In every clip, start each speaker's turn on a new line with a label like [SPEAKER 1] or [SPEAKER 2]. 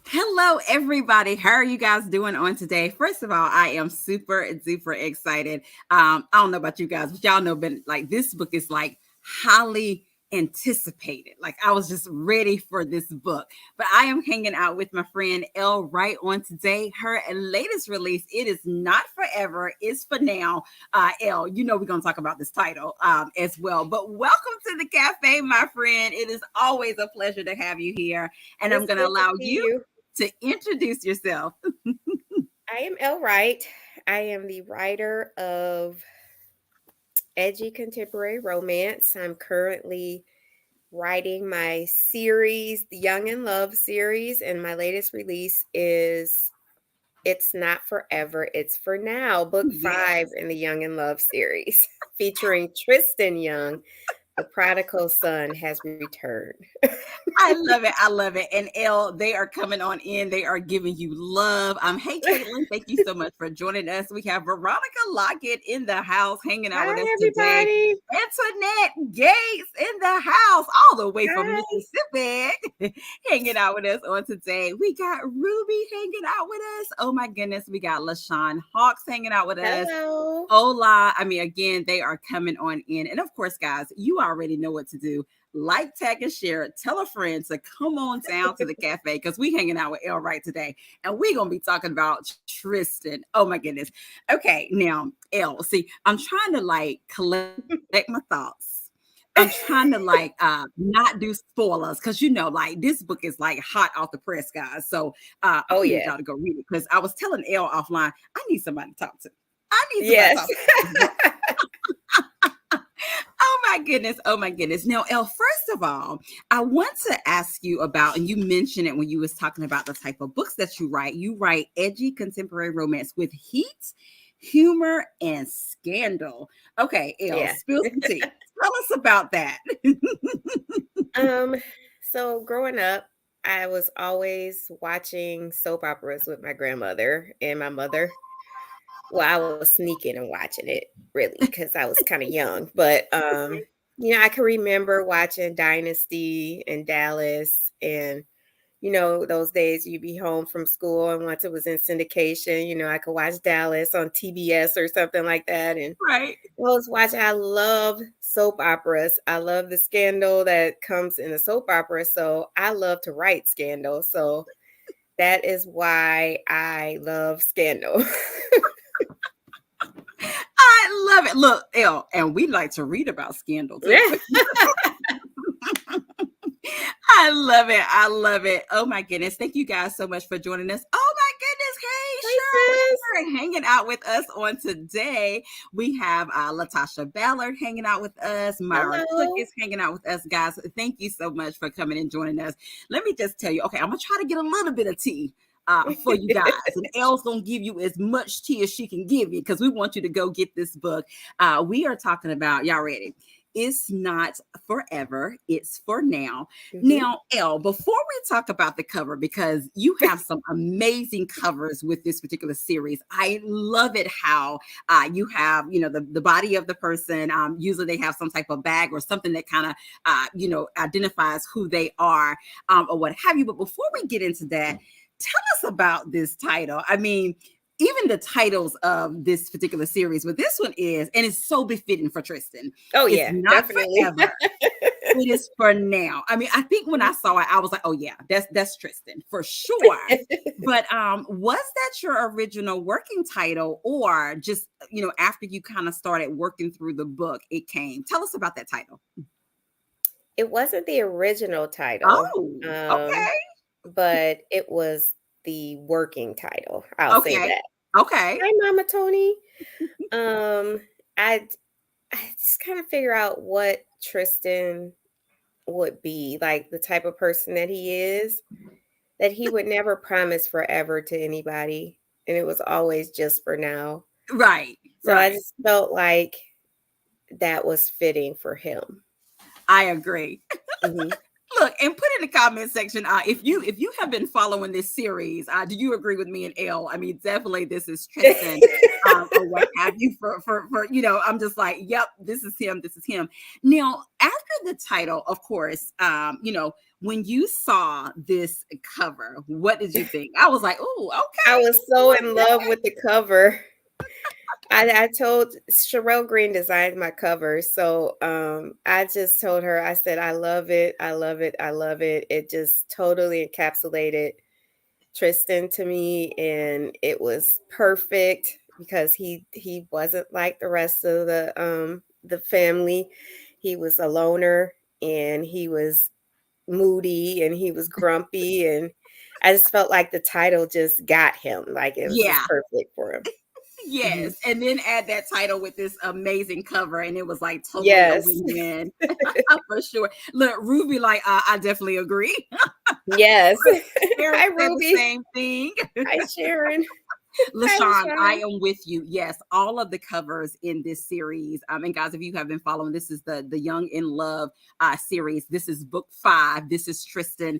[SPEAKER 1] Hello, everybody. How are you guys doing on today? First of all, I am super duper excited. I don't know about you guys, but y'all know, but like this book is like highly anticipated. Like I was just ready for this book. But I am hanging out with my friend Elle Wright on today. Her latest release, It Is Not Forever, is for now. Elle, you know we're gonna talk about this title as well. But welcome to the cafe, my friend. It is always a pleasure to have you here. And I'm
[SPEAKER 2] It's
[SPEAKER 1] gonna
[SPEAKER 2] good to
[SPEAKER 1] allow
[SPEAKER 2] see
[SPEAKER 1] you
[SPEAKER 2] you.
[SPEAKER 1] to introduce yourself.
[SPEAKER 2] I am Elle Wright. I am the writer of edgy contemporary romance. I'm currently writing my series, the Young in Love series, and my latest release is It's Not Forever, It's For Now, book five
[SPEAKER 1] Yes.
[SPEAKER 2] in the Young in Love series, featuring Tristan Young. The prodigal son has returned.
[SPEAKER 1] I love it. I love it. And Elle, they are coming on in. They are giving you love. Hey, Caitlin, thank you so much for joining us. We have Veronica Lockett in the house hanging out with us
[SPEAKER 2] Hi,
[SPEAKER 1] today.
[SPEAKER 2] everybody.
[SPEAKER 1] Antoinette Gates in the house, all the way from
[SPEAKER 2] Hi.
[SPEAKER 1] Mississippi, hanging out with us on today. We got Ruby hanging out with us. Oh my goodness. We got LaShawn Hawks hanging out with us.
[SPEAKER 2] Hello.
[SPEAKER 1] Hola. I mean, again, they are coming on in. And of course, guys, you already know what to do. Like, tag, and share it. Tell a friend to come on down to the cafe because we hanging out with Elle Wright today. And we're going to be talking about Tristan. Oh my goodness. Okay, now, Elle, see, I'm trying to like collect my thoughts. I'm trying to like not do spoilers because you know, like this book is like hot off the press, guys. So I
[SPEAKER 2] Oh,
[SPEAKER 1] need
[SPEAKER 2] yeah.
[SPEAKER 1] y'all to go read it because I was telling Elle offline, I need somebody to talk to. I need somebody to
[SPEAKER 2] Yes.
[SPEAKER 1] talk to. Oh my goodness. Oh my goodness. Now, Elle, first of all, I want to ask you about, and you mentioned it when you was talking about the type of books that you write. You write edgy contemporary romance with heat, humor, and scandal. Okay, Elle,
[SPEAKER 2] Yeah.
[SPEAKER 1] spill some tea. Tell us about that.
[SPEAKER 2] Um, so growing up, I was always watching soap operas with my grandmother and my mother. Well, I was sneaking and watching it really because I was kind of young. But I can remember watching Dynasty and Dallas and those days you'd be home from school and once it was in syndication, I could watch Dallas on TBS or something like that. And
[SPEAKER 1] Right.
[SPEAKER 2] I love soap operas. I love the scandal that comes in a soap opera. So I love to write scandal. So that is why I love scandal.
[SPEAKER 1] I love it. Look, Elle, and we like to read about scandal too.
[SPEAKER 2] Yeah.
[SPEAKER 1] I love it. I love it. Oh my goodness. Thank you guys so much for joining us. Oh my goodness.
[SPEAKER 2] Hey, sis.
[SPEAKER 1] Hey, Cheryl, hanging out with us on today. We have Latasha Ballard hanging out with us. Myra Cook
[SPEAKER 2] Hello.
[SPEAKER 1] is hanging out with us, guys. Thank you so much for coming and joining us. Let me just tell you, okay, I'm going to try to get a little bit of tea for you guys. And Elle's gonna give you as much tea as she can give you because we want you to go get this book. We are talking about, y'all ready? It's not forever, it's for now.
[SPEAKER 2] Hmm.
[SPEAKER 1] Now, Elle, before we talk about the cover, because you have some amazing covers with this particular series, I love it how you have, the body of the person. Usually they have some type of bag or something that kind of, identifies who they are or what have you. But before we get into that, tell us about this title. I mean, even the titles of this particular series, but this one is, and it's so befitting for Tristan.
[SPEAKER 2] Oh,
[SPEAKER 1] It's
[SPEAKER 2] yeah,
[SPEAKER 1] not
[SPEAKER 2] definitely.
[SPEAKER 1] forever. It is for now. I mean, I think when I saw it, I was like, oh yeah, that's Tristan for sure. But was that your original working title, or just after you kind of started working through the book, it came? Tell us about that title.
[SPEAKER 2] It wasn't the original title,
[SPEAKER 1] Oh,
[SPEAKER 2] um,
[SPEAKER 1] okay,
[SPEAKER 2] but it was the working title. I'll say
[SPEAKER 1] okay,
[SPEAKER 2] that.
[SPEAKER 1] okay.
[SPEAKER 2] Hi, Mama Tony. Um, I I just kind of figure out what Tristan would be, like the type of person that he is, that he would never promise forever to anybody, and it was always just for now.
[SPEAKER 1] Right,
[SPEAKER 2] So I
[SPEAKER 1] right.
[SPEAKER 2] just felt like that was fitting for him.
[SPEAKER 1] I agree.
[SPEAKER 2] Mhm.
[SPEAKER 1] Look, and put in the comment section if you have been following this series. Do you agree with me and Elle? I mean, definitely this is Tristan, or what have you. For I'm just like, yep, this is him. This is him. Now, after the title, of course, when you saw this cover, what did you think? I was like, oh,
[SPEAKER 2] I
[SPEAKER 1] okay.
[SPEAKER 2] was so in love with the cover. I told Sherelle Green designed my cover. So I just told her, I said, I love it. I love it. I love it. It just totally encapsulated Tristan to me. And it was perfect because he wasn't like the rest of the family. He was a loner and he was moody and he was grumpy. And I just felt like the title just got him. Like it was just
[SPEAKER 1] Yeah.
[SPEAKER 2] perfect for him.
[SPEAKER 1] Yes,
[SPEAKER 2] Mhm.
[SPEAKER 1] and then add that title with this amazing cover, and it was like totally a
[SPEAKER 2] Yes.
[SPEAKER 1] win-win for sure. Look, Ruby, like I definitely agree.
[SPEAKER 2] Yes.
[SPEAKER 1] Sharon
[SPEAKER 2] Hi,
[SPEAKER 1] said the
[SPEAKER 2] Ruby.
[SPEAKER 1] same thing.
[SPEAKER 2] Hi, Sharon. Hi,
[SPEAKER 1] LaShawn, I
[SPEAKER 2] LaShawn.
[SPEAKER 1] am with you. Yes, all of the covers in this series. And guys, if you have been following, this is the Young in Love series. This is book 5. This is Tristan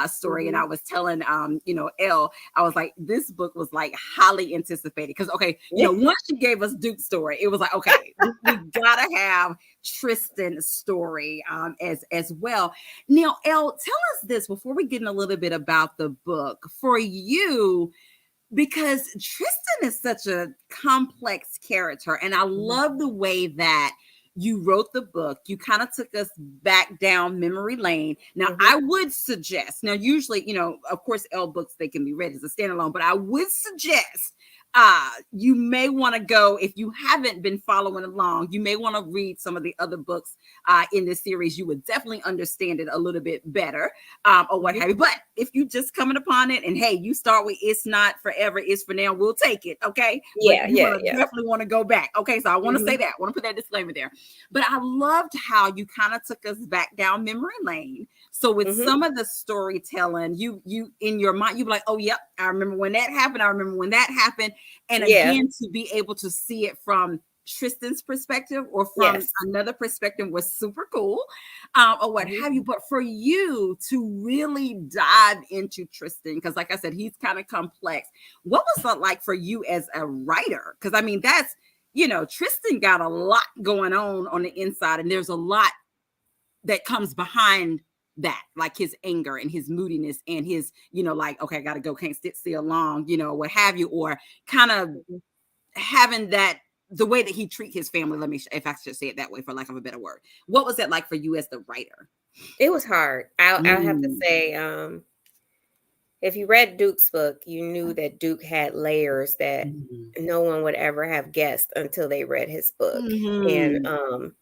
[SPEAKER 1] story. And
[SPEAKER 2] Mhm.
[SPEAKER 1] I was telling Elle, I was like, this book was like highly anticipated. Because once you gave us Duke's story, it was like, okay, we gotta have Tristan's story as well. Now, Elle, tell us this before we get in a little bit about the book. For you, because Tristan is such a complex character, and I
[SPEAKER 2] Mhm.
[SPEAKER 1] love the way that you wrote the book. You kind of took us back down memory lane. Now,
[SPEAKER 2] Mhm.
[SPEAKER 1] I would suggest, now, usually, of course, L books, they can be read as a standalone, but I would suggest you may want to go, if you haven't been following along, you may want to read some of the other books in this series. You would definitely understand it a little bit better, or what
[SPEAKER 2] Mhm.
[SPEAKER 1] have you. But if you just coming upon it and hey, you start with it's not forever, it's for now, we'll take it. Okay. But
[SPEAKER 2] Yeah,
[SPEAKER 1] you're
[SPEAKER 2] yeah,
[SPEAKER 1] gonna
[SPEAKER 2] yeah.
[SPEAKER 1] definitely want to go back. Okay. So I want to say
[SPEAKER 2] Mhm.
[SPEAKER 1] that. I want to put that disclaimer there. But I loved how you kind of took us back down memory lane. So with
[SPEAKER 2] Mhm.
[SPEAKER 1] some of the storytelling, you in your mind, you be like, oh yep, I remember when that happened. I remember when that happened. And
[SPEAKER 2] Yeah.
[SPEAKER 1] again, to be able to see it from Tristan's perspective or from
[SPEAKER 2] Yes.
[SPEAKER 1] another perspective was super cool, or what
[SPEAKER 2] Mhm.
[SPEAKER 1] have you. But for you to really dive into Tristan, because like I said, he's kind of complex. What was that like for you as a writer? Because I mean, that's Tristan got a lot going on the inside, and there's a lot that comes behind that, like his anger and his moodiness and his, like, okay, I gotta go, can't sit still long, what have you, or kind of
[SPEAKER 2] Mhm.
[SPEAKER 1] having that the way that he treat his family. Let me, if I should say it that way, for lack of a better word. What was that like for you as the writer?
[SPEAKER 2] It was hard. I'll have to
[SPEAKER 1] Mm.
[SPEAKER 2] say, if you read Duke's book, you knew that Duke had layers that
[SPEAKER 1] Mhm.
[SPEAKER 2] no one would ever have guessed until they read his book. And
[SPEAKER 1] Mhm.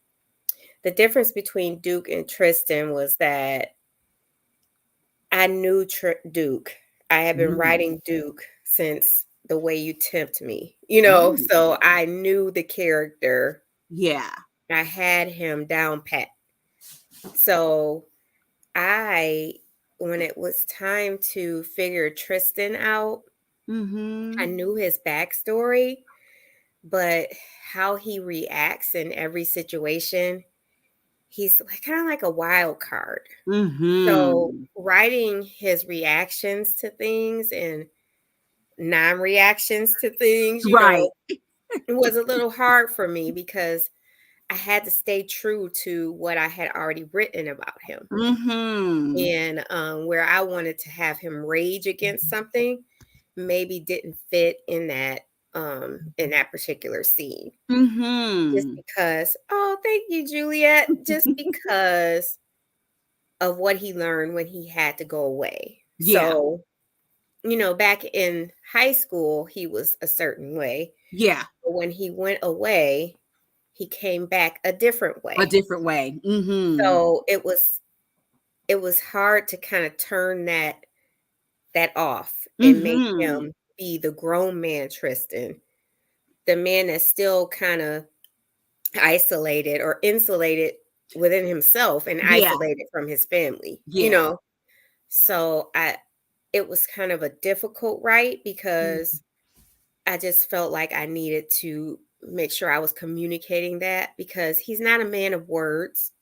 [SPEAKER 2] the difference between Duke and Tristan was that I knew Duke. I had been
[SPEAKER 1] Mm.
[SPEAKER 2] writing Duke since The Way You Tempt Me,
[SPEAKER 1] Oh,
[SPEAKER 2] so I knew the character.
[SPEAKER 1] yeah.
[SPEAKER 2] I had him down pat. So I, when it was time to figure Tristan out, I
[SPEAKER 1] Mhm.
[SPEAKER 2] knew his backstory, but how he reacts in every situation, he's like kind of like a wild card. So
[SPEAKER 1] Mhm.
[SPEAKER 2] writing his reactions to things and non-reactions to things,
[SPEAKER 1] Right.
[SPEAKER 2] it was a little hard for me because I had to stay true to what I had already written about him.
[SPEAKER 1] Mhm.
[SPEAKER 2] And where I wanted to have him rage against something maybe didn't fit in that particular scene. Just
[SPEAKER 1] Mhm.
[SPEAKER 2] because, oh, thank you, Juliet. Just because of what he learned when he had to go away.
[SPEAKER 1] Yeah.
[SPEAKER 2] So, back in high school, he was a certain way.
[SPEAKER 1] Yeah.
[SPEAKER 2] But when he went away, he came back a different
[SPEAKER 1] A
[SPEAKER 2] way.
[SPEAKER 1] different way. Mhm.
[SPEAKER 2] So it was hard to kind of turn that off and make
[SPEAKER 1] Mhm.
[SPEAKER 2] him be the grown man Tristan, the man that's still kind of isolated or insulated within himself and
[SPEAKER 1] Yeah.
[SPEAKER 2] isolated from his family,
[SPEAKER 1] Yeah.
[SPEAKER 2] So it was kind of a difficult write
[SPEAKER 1] Mhm.
[SPEAKER 2] because I just felt like I needed to make sure I was communicating that because he's not a man of words.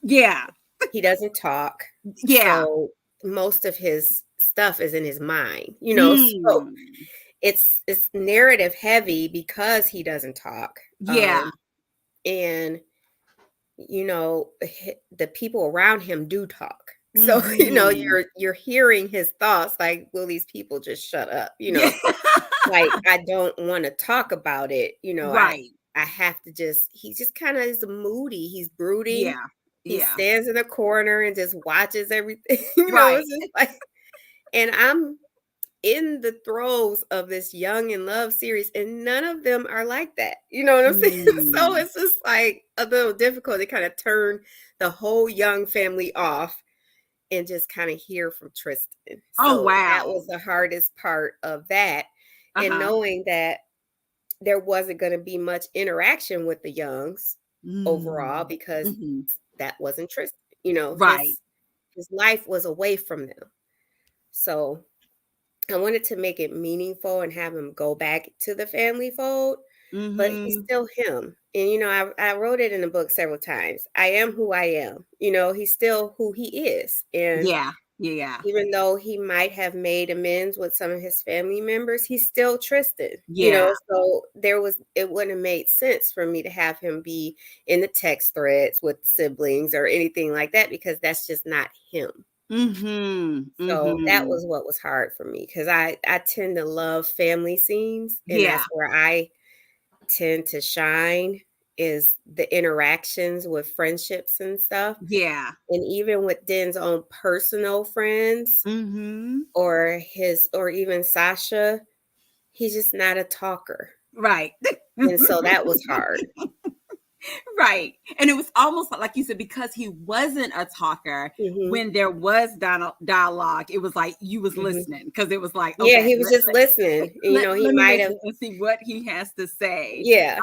[SPEAKER 1] Yeah.
[SPEAKER 2] He doesn't talk.
[SPEAKER 1] Yeah.
[SPEAKER 2] So most of his stuff is in his mind, so
[SPEAKER 1] Mm.
[SPEAKER 2] it's narrative heavy because he doesn't talk.
[SPEAKER 1] Yeah.
[SPEAKER 2] And the people around him do talk. So,
[SPEAKER 1] Mhm.
[SPEAKER 2] you're hearing his thoughts like, will these people just shut up?
[SPEAKER 1] Yeah.
[SPEAKER 2] Like, I don't want to talk about it.
[SPEAKER 1] Right.
[SPEAKER 2] I have to he just kind of is moody. He's brooding.
[SPEAKER 1] Yeah.
[SPEAKER 2] He
[SPEAKER 1] Yeah.
[SPEAKER 2] stands in a corner and just watches everything.
[SPEAKER 1] Right.
[SPEAKER 2] It's just like, and I'm in the throes of this Young in Love series, and none of them are like that. You know what I'm saying? So
[SPEAKER 1] Mm.
[SPEAKER 2] it's just like a little difficult to kind of turn the whole Young family off and just kind of hear from Tristan.
[SPEAKER 1] Oh,
[SPEAKER 2] So that
[SPEAKER 1] wow.
[SPEAKER 2] was the hardest part of that. And
[SPEAKER 1] Uh-huh.
[SPEAKER 2] knowing that there wasn't going to be much interaction with the Youngs overall
[SPEAKER 1] Mm.
[SPEAKER 2] because
[SPEAKER 1] Mhm.
[SPEAKER 2] that wasn't Tristan.
[SPEAKER 1] Right.
[SPEAKER 2] His life was away from them. So I wanted to make it meaningful and have him go back to the family fold, but he's
[SPEAKER 1] Mhm.
[SPEAKER 2] still him. And I wrote it in the book several times. I am who I am. He's still who he is. And
[SPEAKER 1] Yeah. Yeah.
[SPEAKER 2] even though he might have made amends with some of his family members, he's still Tristan.
[SPEAKER 1] Yeah.
[SPEAKER 2] So it wouldn't have made sense for me to have him be in the text threads with siblings or anything like that because that's just not him.
[SPEAKER 1] Mhm.
[SPEAKER 2] So that
[SPEAKER 1] Mhm.
[SPEAKER 2] was what was hard for me because I tend to love family scenes, and
[SPEAKER 1] Yeah.
[SPEAKER 2] that's where I tend to shine is the interactions with friendships and stuff.
[SPEAKER 1] Yeah.
[SPEAKER 2] And even with Den's own personal friends
[SPEAKER 1] Mhm.
[SPEAKER 2] or even Sasha, he's just not a talker.
[SPEAKER 1] Right.
[SPEAKER 2] And so that was hard.
[SPEAKER 1] Right. And it was almost like you said, because he wasn't a talker,
[SPEAKER 2] Hmm.
[SPEAKER 1] when there was dialogue, it was like you was
[SPEAKER 2] Hmm.
[SPEAKER 1] listening because it was like,
[SPEAKER 2] Yeah,
[SPEAKER 1] okay,
[SPEAKER 2] he was just listening. He
[SPEAKER 1] let me
[SPEAKER 2] might have.
[SPEAKER 1] listen and see what he has to say
[SPEAKER 2] Yeah.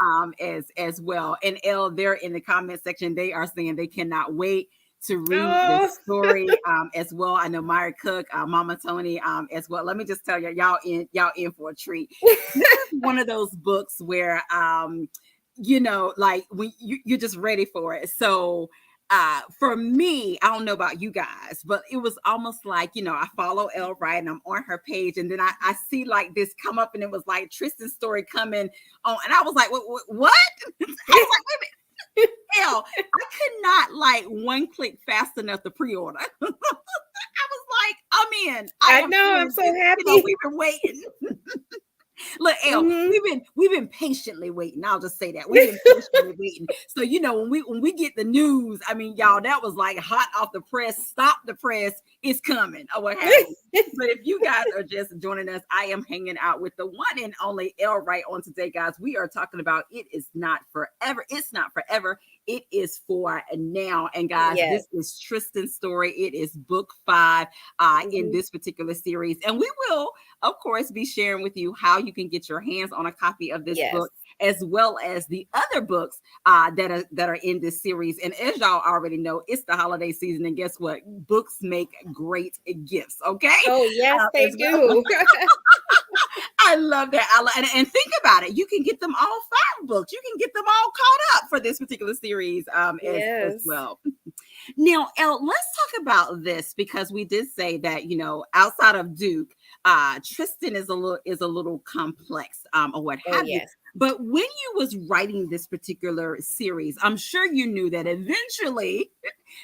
[SPEAKER 1] as well. And Elle, they're in the comment section, they are saying they cannot wait to read
[SPEAKER 2] Oh.
[SPEAKER 1] this story as well. I know Myra Cook, Mama Tony as well. Let me just tell you, y'all in for a treat. This is one of those books where like when you're just ready for it. So for me, I don't know about you guys, but it was almost like, I follow Elle Wright and I'm on her page, and then I see like this come up, and it was like Tristan's story coming on, and I was like, what? I was like, wait a minute, Elle, I could not like one click fast enough to pre-order. I was like, I'm in. I
[SPEAKER 2] I
[SPEAKER 1] am
[SPEAKER 2] know. I'm
[SPEAKER 1] in.
[SPEAKER 2] so happy.
[SPEAKER 1] We've been waiting. Look, Elle,
[SPEAKER 2] Hmm.
[SPEAKER 1] we've been patiently waiting. I'll just say that we've been patiently waiting. So when we get the news, I mean, y'all, that was like hot off the press. Stop the press, it's coming, or what have you. But if you guys are just joining us, I am hanging out with the one and only Elle Wright on today, guys. We are talking about It Is Not Forever. It's not forever. It is for now. And guys,
[SPEAKER 2] Yes.
[SPEAKER 1] this is Tristan's story. It is book 5 in
[SPEAKER 2] Hmm.
[SPEAKER 1] this particular series, and we will, of course, be sharing with you how you can get your hands on a copy of this
[SPEAKER 2] Yes.
[SPEAKER 1] book, as well as the other books that are in this series. And as y'all already know, it's the holiday season, and guess what? Books make great gifts. Okay,
[SPEAKER 2] Oh, yes, they
[SPEAKER 1] as well.
[SPEAKER 2] do.
[SPEAKER 1] I love that. And think about it. You can get them all 5 books. You can get them all caught up for this particular series as
[SPEAKER 2] Yes.
[SPEAKER 1] well. Now, Elle, let's talk about this because we did say that, outside of Duke, Tristan is a little complex, or what
[SPEAKER 2] Oh,
[SPEAKER 1] have you.
[SPEAKER 2] yes.
[SPEAKER 1] But when you was writing this particular series, I'm sure you knew that eventually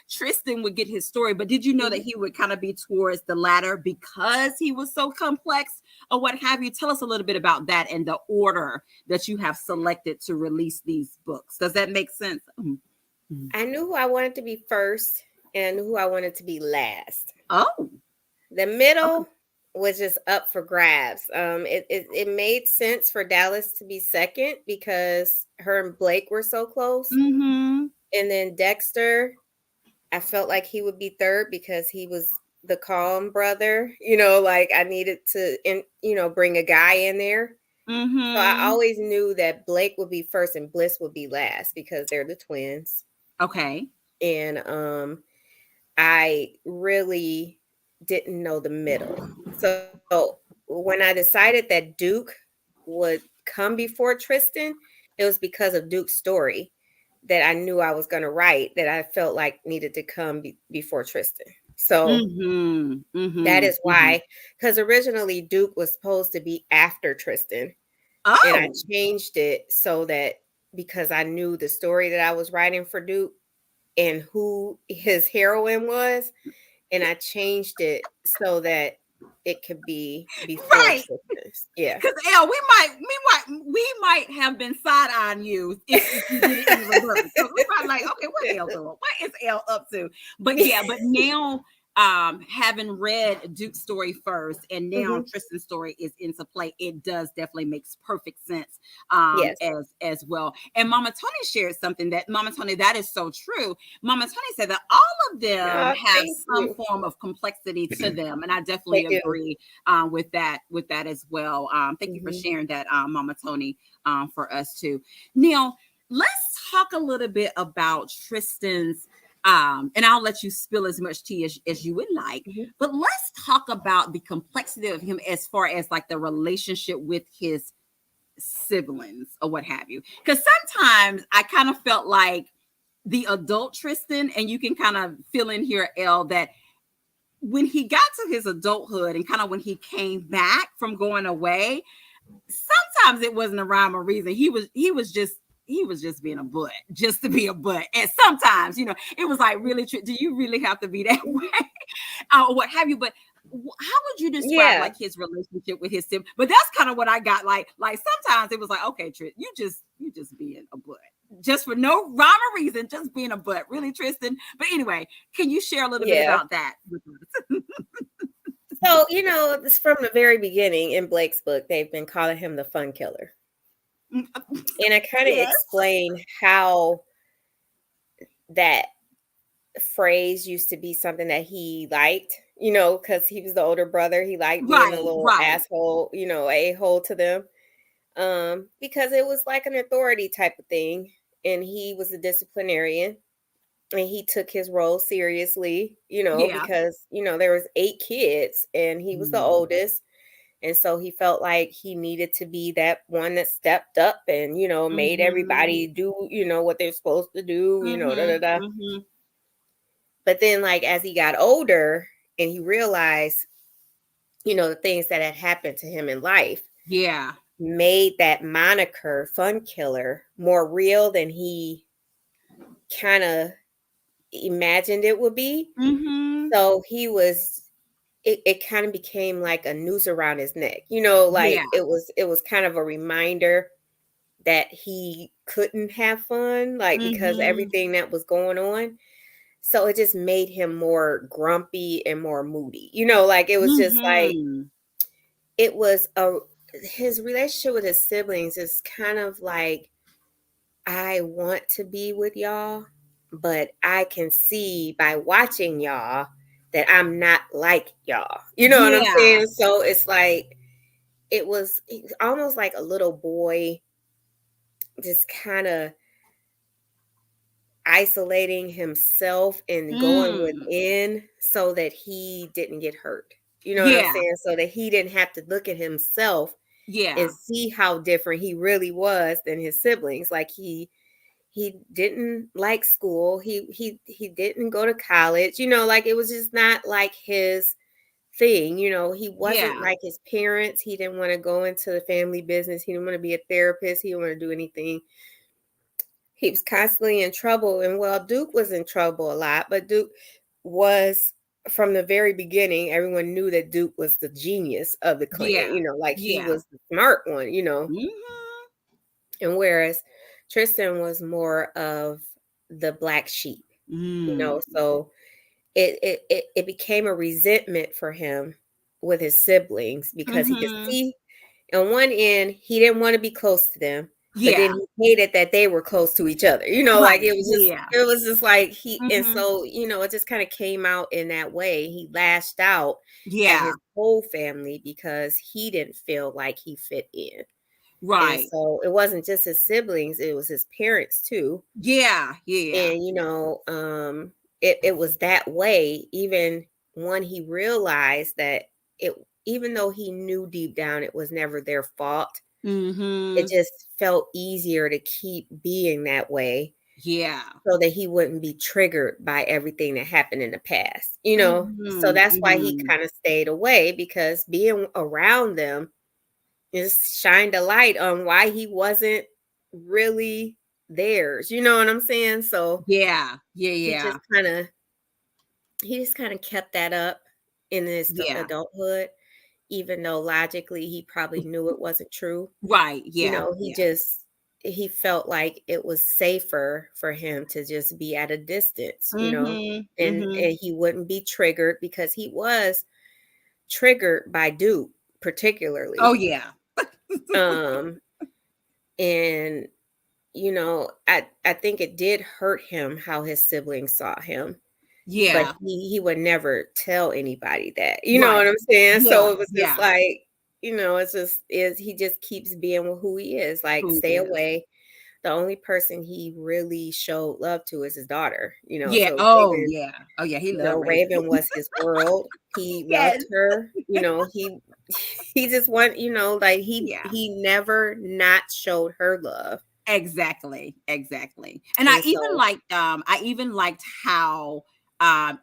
[SPEAKER 1] Tristan would get his story. But did you know that
[SPEAKER 2] Mhm.
[SPEAKER 1] he would kind of be towards the latter because he was so complex, or what have you? Tell us a little bit about that and the order that you have selected to release these books. Does that make sense? Mhm.
[SPEAKER 2] I knew who I wanted to be first and who I wanted to be last.
[SPEAKER 1] Oh,
[SPEAKER 2] The
[SPEAKER 1] okay.
[SPEAKER 2] middle was just up for grabs. It made sense for Dallas to be second because her and Blake were so close.
[SPEAKER 1] Mm-hmm.
[SPEAKER 2] And then Dexter, I felt like he would be third because he was the calm brother. Like I needed to, bring a guy in there. So I
[SPEAKER 1] Mm-hmm.
[SPEAKER 2] always knew that Blake would be first and Bliss would be last because they're the twins.
[SPEAKER 1] Okay.
[SPEAKER 2] And I really didn't know the middle. So when I decided that Duke would come before Tristan, it was because of Duke's story. that I knew I was going to write that I felt like needed to come before Tristan. So
[SPEAKER 1] Mm-hmm.
[SPEAKER 2] that
[SPEAKER 1] Mm-hmm.
[SPEAKER 2] is
[SPEAKER 1] Mm-hmm.
[SPEAKER 2] why, because originally Duke was supposed to be after Tristan, and I
[SPEAKER 1] Oh,
[SPEAKER 2] changed it so that because I knew the story that I was writing for Duke and who his heroine was, and I changed it so that it could be before
[SPEAKER 1] right.
[SPEAKER 2] Tristan's. Yeah.
[SPEAKER 1] Because Elle, we might have been side eyeing you if you did it in the reverse. Because we might like, okay, what Elle doing? What is Elle up to? But yeah, but now having read Duke's story first and now
[SPEAKER 2] Hmm.
[SPEAKER 1] Tristan's story is into play, it does definitely makes perfect sense
[SPEAKER 2] Yes.
[SPEAKER 1] as well. And Mama Tony shared something that Mama Tony, that is so true. Mama Tony said that all of them
[SPEAKER 2] Oh,
[SPEAKER 1] have
[SPEAKER 2] thank
[SPEAKER 1] some
[SPEAKER 2] you.
[SPEAKER 1] form of complexity to them, and I
[SPEAKER 2] They
[SPEAKER 1] definitely
[SPEAKER 2] do.
[SPEAKER 1] agree with that as well. Thank you for
[SPEAKER 2] Hmm.
[SPEAKER 1] sharing that, Mama Tony, for us too. Now, let's talk a little bit about Tristan's. And I'll let you spill as much tea as you would like,
[SPEAKER 2] Hmm.
[SPEAKER 1] but let's talk about the complexity of him as far as like the relationship with his siblings or what have you. Because sometimes I kind of felt like the adult Tristan, and you can kind of fill in here, Elle, that when he got to his adulthood and kind of when he came back from going away, sometimes it wasn't a rhyme or reason. He was just being a butt, just to be a butt. And sometimes, it was like, really, do you really have to be that way? Or what have you? But how would you describe
[SPEAKER 2] Yeah.
[SPEAKER 1] like his relationship with his sibling? But that's kind of what I got. Like sometimes it was like, okay, Trish, you just being a butt. Just for no rhyme or reason, just being a butt, really, Tristan. But anyway, can you share a little bit
[SPEAKER 2] Yeah.
[SPEAKER 1] about that with us?
[SPEAKER 2] So, this from the very beginning in Blake's book, they've been calling him the fun killer. And I kind of
[SPEAKER 1] Yes.
[SPEAKER 2] explain how that phrase used to be something that he liked, because he was the older brother. He liked being a
[SPEAKER 1] Right,
[SPEAKER 2] little
[SPEAKER 1] right.
[SPEAKER 2] asshole, a-hole to them. Because it was like an authority type of thing. And he was a disciplinarian and he took his role seriously,
[SPEAKER 1] Yeah.
[SPEAKER 2] because, there was 8 kids and he was the
[SPEAKER 1] Mm.
[SPEAKER 2] oldest. And so he felt like he needed to be that one that stepped up and, made
[SPEAKER 1] Mhm.
[SPEAKER 2] everybody do, what they're supposed to do, da da
[SPEAKER 1] Mhm.
[SPEAKER 2] da.
[SPEAKER 1] Mhm.
[SPEAKER 2] But then, like, as he got older and he realized, the things that had happened to him in life
[SPEAKER 1] Yeah.
[SPEAKER 2] made that moniker, Fun Killer, more real than he kind of imagined it would be.
[SPEAKER 1] Mhm.
[SPEAKER 2] So it kind of became like a noose around his neck,
[SPEAKER 1] Yeah.
[SPEAKER 2] like it was kind of a reminder that he couldn't have fun, like, because
[SPEAKER 1] Mhm.
[SPEAKER 2] everything that was going on. So it just made him more grumpy and more moody. Like it was just like
[SPEAKER 1] Mhm.
[SPEAKER 2] it was a his relationship with his siblings is kind of like, I want to be with y'all, but I can see by watching y'all that I'm not like y'all. You know what I'm
[SPEAKER 1] Yeah.
[SPEAKER 2] saying? So it's like it's almost like a little boy just kind of isolating himself and going
[SPEAKER 1] Mm.
[SPEAKER 2] within so that he didn't get hurt. You know what I'm
[SPEAKER 1] Yeah.
[SPEAKER 2] saying? So that he didn't have to look at himself and
[SPEAKER 1] Yeah.
[SPEAKER 2] see how different he really was than his siblings. Like he didn't like school. He didn't go to college. Like it was just not like his thing. He wasn't
[SPEAKER 1] Yeah.
[SPEAKER 2] like his parents. He didn't want to go into the family business. He didn't want to be a therapist. He didn't want to do anything. He was constantly in trouble. And well, Duke was in trouble a lot, but Duke was from the very beginning, everyone knew that Duke was the genius of the clan,
[SPEAKER 1] Yeah.
[SPEAKER 2] like he
[SPEAKER 1] Yeah.
[SPEAKER 2] was the smart one.
[SPEAKER 1] Mhm.
[SPEAKER 2] And whereas Tristan was more of the black sheep,
[SPEAKER 1] Mm.
[SPEAKER 2] so it became a resentment for him with his siblings because he could
[SPEAKER 1] Mhm.
[SPEAKER 2] see on one end he didn't want to be close to them, but then
[SPEAKER 1] Yeah.
[SPEAKER 2] he hated that they were close to each other. Like
[SPEAKER 1] Right.
[SPEAKER 2] it was just
[SPEAKER 1] Yeah.
[SPEAKER 2] it was just like he and
[SPEAKER 1] Mhm.
[SPEAKER 2] so it just kind of came out in that way. He lashed out at
[SPEAKER 1] Yeah.
[SPEAKER 2] his whole family because he didn't feel like he fit in. And
[SPEAKER 1] Right.
[SPEAKER 2] so it wasn't just his siblings, it was his parents too.
[SPEAKER 1] Yeah. Yeah.
[SPEAKER 2] And it was that way even when he realized that it even though he knew deep down it was never their fault, it
[SPEAKER 1] Mhm.
[SPEAKER 2] just felt easier to keep being that way
[SPEAKER 1] Yeah.
[SPEAKER 2] so that he wouldn't be triggered by everything that happened in the past, you know? So
[SPEAKER 1] Mhm,
[SPEAKER 2] that's why he
[SPEAKER 1] mhm.
[SPEAKER 2] kind of stayed away, because being around them just shined a light on why he wasn't really theirs. You know what I'm saying? So
[SPEAKER 1] Yeah. Yeah,
[SPEAKER 2] he
[SPEAKER 1] yeah.
[SPEAKER 2] just kind of he just kind of kept that up in his
[SPEAKER 1] Yeah.
[SPEAKER 2] adulthood, even though logically he probably knew it wasn't true.
[SPEAKER 1] Right.
[SPEAKER 2] You
[SPEAKER 1] Yeah.
[SPEAKER 2] know,
[SPEAKER 1] Yeah.
[SPEAKER 2] he felt like it was safer for him to just be at a distance, you know,
[SPEAKER 1] Mhm.
[SPEAKER 2] and
[SPEAKER 1] Mhm.
[SPEAKER 2] he wouldn't be triggered, because he was triggered by Duke
[SPEAKER 1] Oh,
[SPEAKER 2] particularly.
[SPEAKER 1] yeah.
[SPEAKER 2] Um and you know, I think it did hurt him how his siblings saw him, but
[SPEAKER 1] Yeah.
[SPEAKER 2] he would never tell anybody that. You know what
[SPEAKER 1] Right.
[SPEAKER 2] I'm saying?
[SPEAKER 1] Yeah.
[SPEAKER 2] So it was just
[SPEAKER 1] Yeah.
[SPEAKER 2] like, you know, it's just is he just keeps being who he is. Like,
[SPEAKER 1] Who he
[SPEAKER 2] stay
[SPEAKER 1] is.
[SPEAKER 2] away. The only person he really showed love to is his daughter, you know.
[SPEAKER 1] Yeah.
[SPEAKER 2] So
[SPEAKER 1] Oh,
[SPEAKER 2] Raven,
[SPEAKER 1] yeah. Oh, yeah. He
[SPEAKER 2] you
[SPEAKER 1] loved
[SPEAKER 2] know,
[SPEAKER 1] Raven.
[SPEAKER 2] Raven was his world. He
[SPEAKER 1] Yes.
[SPEAKER 2] loved her, you know, he just want, you know, like
[SPEAKER 1] Yeah.
[SPEAKER 2] he never not showed her love.
[SPEAKER 1] Exactly, exactly. And
[SPEAKER 2] And so
[SPEAKER 1] I even liked how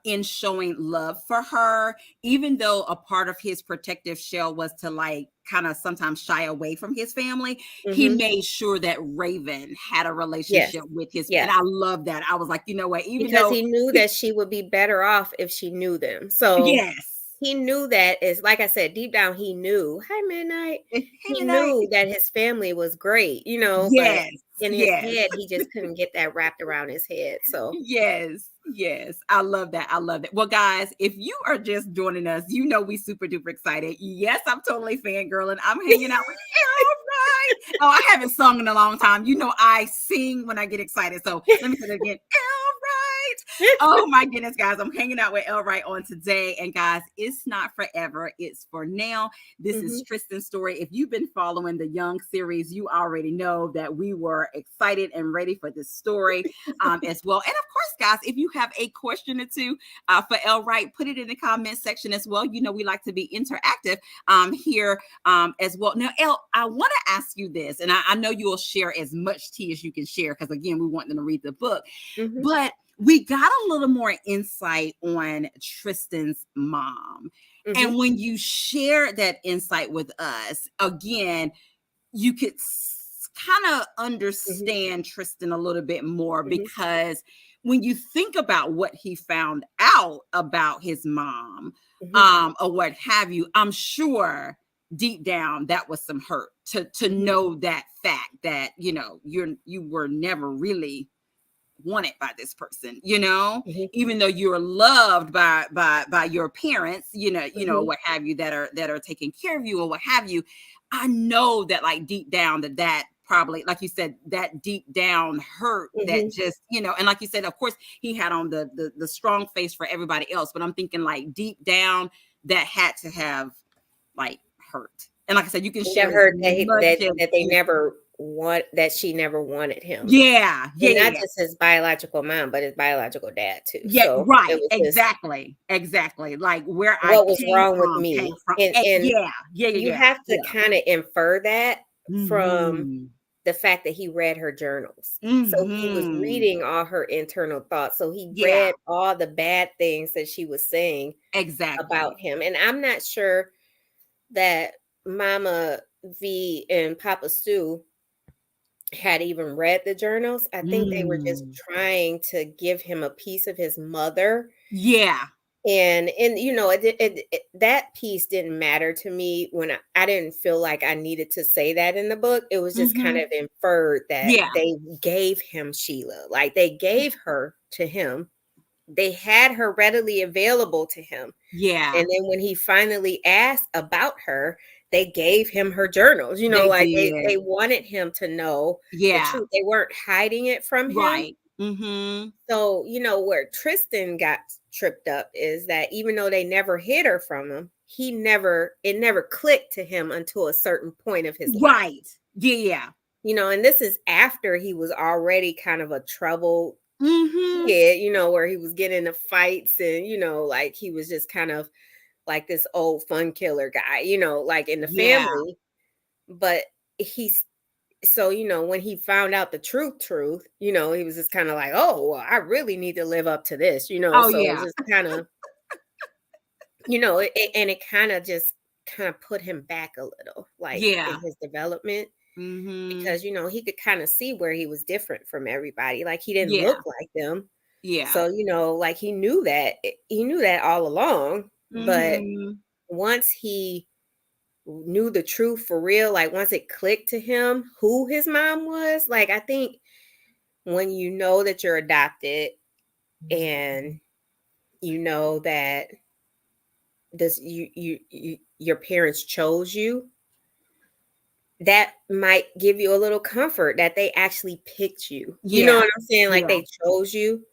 [SPEAKER 1] in showing love for her, even though a part of his protective shell was to like kind of sometimes shy away from his family, he
[SPEAKER 2] mhm.
[SPEAKER 1] made sure that Raven had a
[SPEAKER 2] Yes.
[SPEAKER 1] relationship with his, and
[SPEAKER 2] Yes.
[SPEAKER 1] I love that. I was like, you know what, even
[SPEAKER 2] Because
[SPEAKER 1] though
[SPEAKER 2] he knew that she would be better off if she knew them. So
[SPEAKER 1] yes.
[SPEAKER 2] he knew that, is like I said, deep down he knew. Hi, Midnight.
[SPEAKER 1] Hey,
[SPEAKER 2] He
[SPEAKER 1] Midnight.
[SPEAKER 2] knew that his family was great, you know, but
[SPEAKER 1] Yes,
[SPEAKER 2] in his
[SPEAKER 1] yes.
[SPEAKER 2] head he just couldn't get that wrapped around his head. So
[SPEAKER 1] Yes, yes. I love that. I love that. Well, guys, if you are just joining us, you know we super duper excited. Yes, I'm totally fangirling. I'm hanging out with Elle Wright. Oh, I haven't sung in a long time. You know I sing when I get excited. So let me say that again. Elle Wright. Oh my goodness, guys. I'm hanging out with Elle Wright on today. And guys, it's not forever. It's for now. This is
[SPEAKER 2] mhm,
[SPEAKER 1] Tristan's story. If you've been following the Young series, you already know that we were excited and ready for this story as well. And of course, guys, if you have a question or two for Elle Wright, put it in the comment section as well. You know, we like to be interactive here as well. Now, Elle, I want to ask you this, and I know you will share as much tea as you can share because, again, we want them to read the book.
[SPEAKER 2] mhm,
[SPEAKER 1] But we got a little more insight on Tristan's mom.
[SPEAKER 2] mhm,
[SPEAKER 1] And when you share that insight with us, again, you could kind of
[SPEAKER 2] mhm,
[SPEAKER 1] understand Tristan a little bit more
[SPEAKER 2] mhm,
[SPEAKER 1] because when you think about what he found out about his mom,
[SPEAKER 2] mhm,
[SPEAKER 1] or what have you, I'm sure deep down that was some hurt to
[SPEAKER 2] mhm,
[SPEAKER 1] know that fact that you were never really wanted by this person,
[SPEAKER 2] mhm,
[SPEAKER 1] even though you're loved by your parents,
[SPEAKER 2] mhm,
[SPEAKER 1] what have you, that are taking care of you or what have you. I know that like deep down that probably, like you said, that deep down hurt that
[SPEAKER 2] mhm.
[SPEAKER 1] just, and like you said, of course he had on the strong face for everybody else, but I'm thinking like deep down that had to have like hurt. And like I said, you can
[SPEAKER 2] That
[SPEAKER 1] share as
[SPEAKER 2] hurt that
[SPEAKER 1] much as
[SPEAKER 2] that they never want that she never wanted him.
[SPEAKER 1] yeah, yeah,
[SPEAKER 2] And
[SPEAKER 1] yeah,
[SPEAKER 2] not
[SPEAKER 1] yeah.
[SPEAKER 2] just his biological mom, but his biological dad too.
[SPEAKER 1] Yeah,
[SPEAKER 2] So it
[SPEAKER 1] right.
[SPEAKER 2] was just,
[SPEAKER 1] Exactly. Exactly. Like where I
[SPEAKER 2] what was
[SPEAKER 1] came
[SPEAKER 2] wrong with
[SPEAKER 1] from came
[SPEAKER 2] me?
[SPEAKER 1] from.
[SPEAKER 2] And
[SPEAKER 1] Yeah. Yeah. Yeah.
[SPEAKER 2] you
[SPEAKER 1] Yeah.
[SPEAKER 2] have to
[SPEAKER 1] Yeah.
[SPEAKER 2] kind of infer that from
[SPEAKER 1] Mhm.
[SPEAKER 2] the fact that he read her journals. So he was
[SPEAKER 1] Mhm.
[SPEAKER 2] reading all her internal thoughts. So he
[SPEAKER 1] Yeah.
[SPEAKER 2] read all the bad things that she was saying about
[SPEAKER 1] Exactly.
[SPEAKER 2] him. And I'm not sure that Mama V and Papa Stu had even read the journals. I think they were just
[SPEAKER 1] Mm.
[SPEAKER 2] trying to give him a piece of his mother.
[SPEAKER 1] Yeah.
[SPEAKER 2] And you know, that piece didn't matter to me when I didn't feel like I needed to say that in the book. It was just kind
[SPEAKER 1] Mhm.
[SPEAKER 2] of inferred that
[SPEAKER 1] Yeah.
[SPEAKER 2] they gave him Sheila, like they gave her to him. They had her readily available to him.
[SPEAKER 1] Yeah.
[SPEAKER 2] And then when he finally asked about her, they gave him her journals. You know,
[SPEAKER 1] They
[SPEAKER 2] like
[SPEAKER 1] did.
[SPEAKER 2] they wanted him to know the
[SPEAKER 1] Yeah.
[SPEAKER 2] truth. They weren't hiding it from him.
[SPEAKER 1] Right. Mhm.
[SPEAKER 2] So, you know, where Tristan got tripped up is that even though they never hid her from him, it never clicked to him until a certain point of his life.
[SPEAKER 1] Right. Yeah. Yeah.
[SPEAKER 2] You know, and this is after he was already kind of a troubled
[SPEAKER 1] Mhm.
[SPEAKER 2] kid, you know, where he was getting into fights and, you know, like he was just kind of like this old fun killer guy, you know, like in the
[SPEAKER 1] Yeah.
[SPEAKER 2] family. But he's so, when he found out the truth, he was just kind of like, oh, well, I really need to live up to this,
[SPEAKER 1] Oh
[SPEAKER 2] so it
[SPEAKER 1] yeah.
[SPEAKER 2] just kind of, and it kind of put him back a little, like in
[SPEAKER 1] Yeah.
[SPEAKER 2] his development,
[SPEAKER 1] Mm-hmm.
[SPEAKER 2] because, he could kind of see where he was different from everybody. Like he didn't
[SPEAKER 1] Yeah.
[SPEAKER 2] look like them.
[SPEAKER 1] Yeah.
[SPEAKER 2] So, like he knew that all along. But
[SPEAKER 1] Mm-hmm.
[SPEAKER 2] once he knew the truth for real, like once it clicked to him who his mom was, like I think when you know that you're adopted and you know that your parents chose you, that might give you a little comfort that they actually picked you. You know
[SPEAKER 1] Yeah.
[SPEAKER 2] what I'm saying? Like
[SPEAKER 1] Yeah.
[SPEAKER 2] they chose you.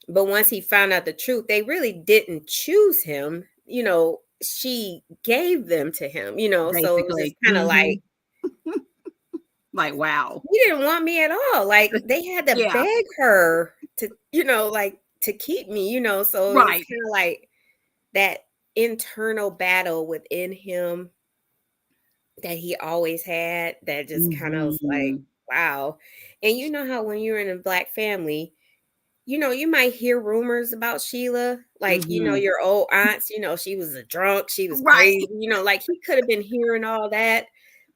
[SPEAKER 2] But once he found out the truth, they really didn't choose him. She gave them to him, so it was just
[SPEAKER 1] Basically.
[SPEAKER 2] kind of like,
[SPEAKER 1] Mm-hmm. Like wow.
[SPEAKER 2] he didn't want me at all. Like they had to
[SPEAKER 1] Yeah.
[SPEAKER 2] beg her to, like to keep me, so it was
[SPEAKER 1] Right.
[SPEAKER 2] kind of like that internal battle within him that he always had, that just kind of was like,
[SPEAKER 1] Mm-hmm.
[SPEAKER 2] wow. And you know how when you're in a Black family, you might hear rumors about Sheila, like,
[SPEAKER 1] Mm-hmm.
[SPEAKER 2] your old aunts, she was a drunk, she was
[SPEAKER 1] Right.
[SPEAKER 2] crazy, like he could have been hearing all that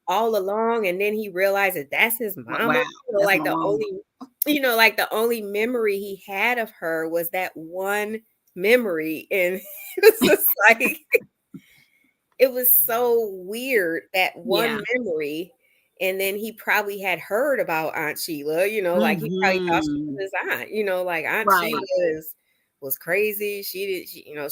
[SPEAKER 2] all along, and then he realized that that's his mama.
[SPEAKER 1] Wow. That's
[SPEAKER 2] Like
[SPEAKER 1] my mom.
[SPEAKER 2] the only memory he had of her was that one memory, and it was just like, it was so weird, that one
[SPEAKER 1] Yeah.
[SPEAKER 2] memory. And then he probably had heard about Aunt Sheila, like he probably thought she was
[SPEAKER 1] Mm-hmm.
[SPEAKER 2] his aunt, like Aunt Sheila
[SPEAKER 1] Right.
[SPEAKER 2] was crazy. She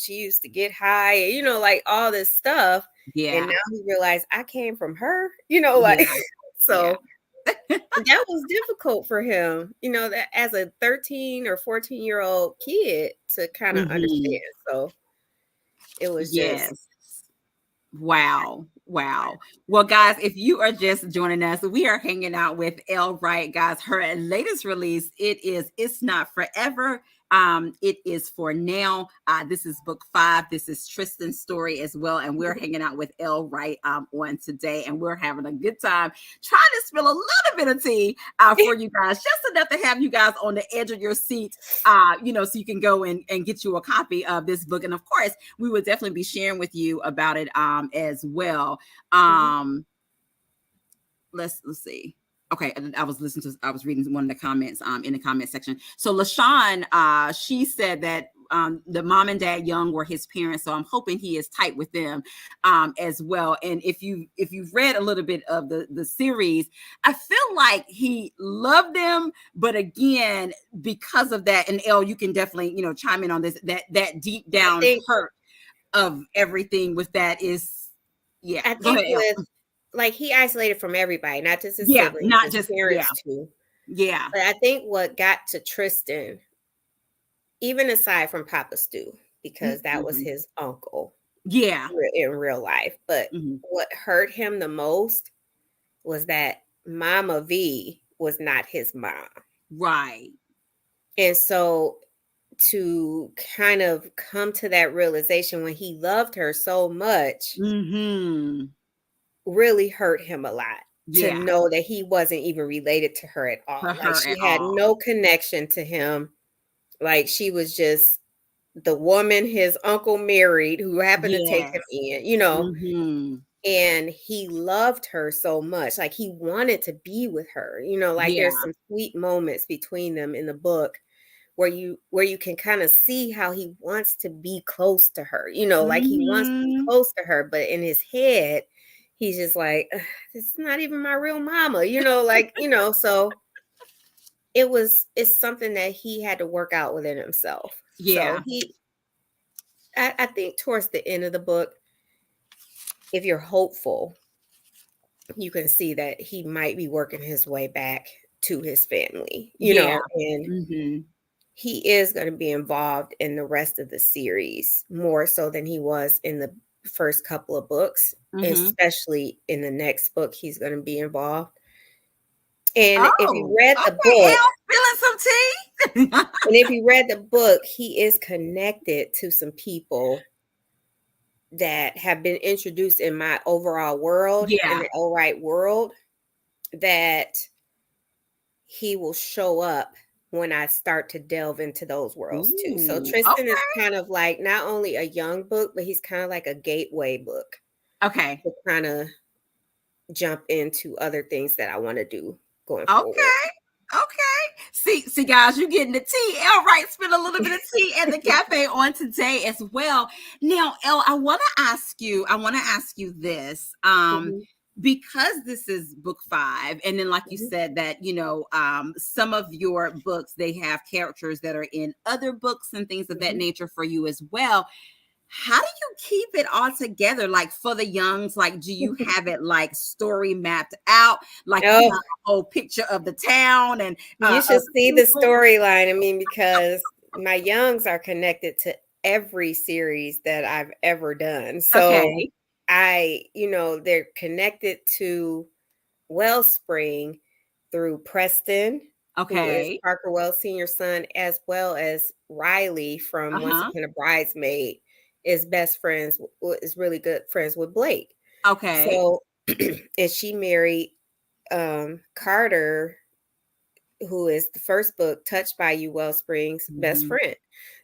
[SPEAKER 2] used to get high, like all this stuff. And
[SPEAKER 1] Yeah.
[SPEAKER 2] now he realized I came from her, like,
[SPEAKER 1] Yeah. Yeah.
[SPEAKER 2] so that was difficult for him, that as a 13 or 14-year-old kid to kind of
[SPEAKER 1] Mm-hmm.
[SPEAKER 2] understand. So it was just,
[SPEAKER 1] Yes. Wow. Wow. Well, guys, if you are just joining us, we are hanging out with Elle Wright, guys. Her latest release, It's Not Forever. It is for now. This is book 5. This is Tristan's story as well. And we're hanging out with Elle Wright on today, and we're having a good time trying to spill a little bit of tea for you guys, just enough to have you guys on the edge of your seat, so you can go and get you a copy of this book. And of course, we will definitely be sharing with you about it as well.
[SPEAKER 2] Mhm.
[SPEAKER 1] Let's see. Okay, I was reading one of the comments in the comment section. So LaShawn, she said that the mom and dad Young were his parents, so I'm hoping he is tight with them as well. And if you've read a little bit of the series, I feel like he loved them, but again, because of that, and Elle, you can definitely chime in on this, that deep
[SPEAKER 2] I
[SPEAKER 1] down
[SPEAKER 2] think
[SPEAKER 1] hurt of everything with that is, yeah.
[SPEAKER 2] I
[SPEAKER 1] Go
[SPEAKER 2] think
[SPEAKER 1] ahead, Elle.
[SPEAKER 2] with, like, he isolated from everybody, not just his
[SPEAKER 1] Yeah,
[SPEAKER 2] siblings,
[SPEAKER 1] not
[SPEAKER 2] his
[SPEAKER 1] just, yeah,
[SPEAKER 2] parents too.
[SPEAKER 1] yeah.
[SPEAKER 2] But I think what got to Tristan, even aside from Papa Stu, because that was
[SPEAKER 1] Mm-hmm.
[SPEAKER 2] his uncle
[SPEAKER 1] Yeah.
[SPEAKER 2] in real life, but
[SPEAKER 1] Mm-hmm.
[SPEAKER 2] what hurt him the most was that Mama V was not his mom.
[SPEAKER 1] Right.
[SPEAKER 2] And so to kind of come to that realization when he loved her so much
[SPEAKER 1] Mm-hmm.
[SPEAKER 2] really hurt him a lot, to
[SPEAKER 1] Yeah.
[SPEAKER 2] know that he wasn't even related to her at
[SPEAKER 1] For
[SPEAKER 2] all. Like
[SPEAKER 1] her at
[SPEAKER 2] she had
[SPEAKER 1] all.
[SPEAKER 2] no connection to him. Like she was just the woman his uncle married who happened to take him
[SPEAKER 1] Yes.
[SPEAKER 2] in.
[SPEAKER 1] Mm-hmm.
[SPEAKER 2] And he loved her so much. Like he wanted to be with her. Like
[SPEAKER 1] Yeah.
[SPEAKER 2] there's some sweet moments between them in the book where you can kind of see how he wants to be close to her. Like he wants to be
[SPEAKER 1] Mm-hmm.
[SPEAKER 2] close to her, but in his head, he's just like, "Ugh, this is not even my real mama," so it's something that he had to work out within himself. So
[SPEAKER 1] Yeah.
[SPEAKER 2] I think towards the end of the book, if you're hopeful, you can see that he might be working his way back to his family,
[SPEAKER 1] Yeah.
[SPEAKER 2] and
[SPEAKER 1] Mm-hmm.
[SPEAKER 2] he is going to be involved in the rest of the series more so than he was in the first couple of books,
[SPEAKER 1] Mm-hmm.
[SPEAKER 2] especially in the next book, he's going to be involved. And if you
[SPEAKER 1] Oh,
[SPEAKER 2] read the
[SPEAKER 1] okay,
[SPEAKER 2] book,
[SPEAKER 1] Elle, spilling some tea.
[SPEAKER 2] he is connected to some people that have been introduced in my overall world, in
[SPEAKER 1] Yeah.
[SPEAKER 2] the Elle Wright world. that he will show up when I start to delve into those worlds too. So
[SPEAKER 1] Ooh,
[SPEAKER 2] Tristan is
[SPEAKER 1] okay.
[SPEAKER 2] kind of like not only a young book, but he's kind of like a gateway book
[SPEAKER 1] Okay.
[SPEAKER 2] to kind of jump into other things that I want to do going forward.
[SPEAKER 1] Okay. Okay. See, guys, you're getting the tea. Elle Wright spent a little bit of tea at the cafe on today as well. Now, Elle, I want to ask you this.
[SPEAKER 2] Mhm,
[SPEAKER 1] Because this is book 5, and then like you
[SPEAKER 2] mhm,
[SPEAKER 1] said that, some of your books, they have characters that are in other books and things of that
[SPEAKER 2] mhm.
[SPEAKER 1] nature for you as well. How do you keep it all together? Like for the youngs, like do you have it like story mapped out? Like you have
[SPEAKER 2] Oh,
[SPEAKER 1] a whole picture of the town and
[SPEAKER 2] you
[SPEAKER 1] of
[SPEAKER 2] should
[SPEAKER 1] the
[SPEAKER 2] see the
[SPEAKER 1] people?
[SPEAKER 2] storyline. I mean, because my youngs are connected to every series that I've ever done. So
[SPEAKER 1] Okay.
[SPEAKER 2] they're connected to Wellspring through Preston, who is
[SPEAKER 1] Okay.
[SPEAKER 2] Parker Wells Sr.'s son, as well as Riley from Once
[SPEAKER 1] Uh-huh.
[SPEAKER 2] Upon a Bridesmaid is best friends, is really good friends with Blake.
[SPEAKER 1] Okay.
[SPEAKER 2] So, and she married Carter, who is the first book, Touched by You, Wellspring's best
[SPEAKER 1] Mhm.
[SPEAKER 2] friend.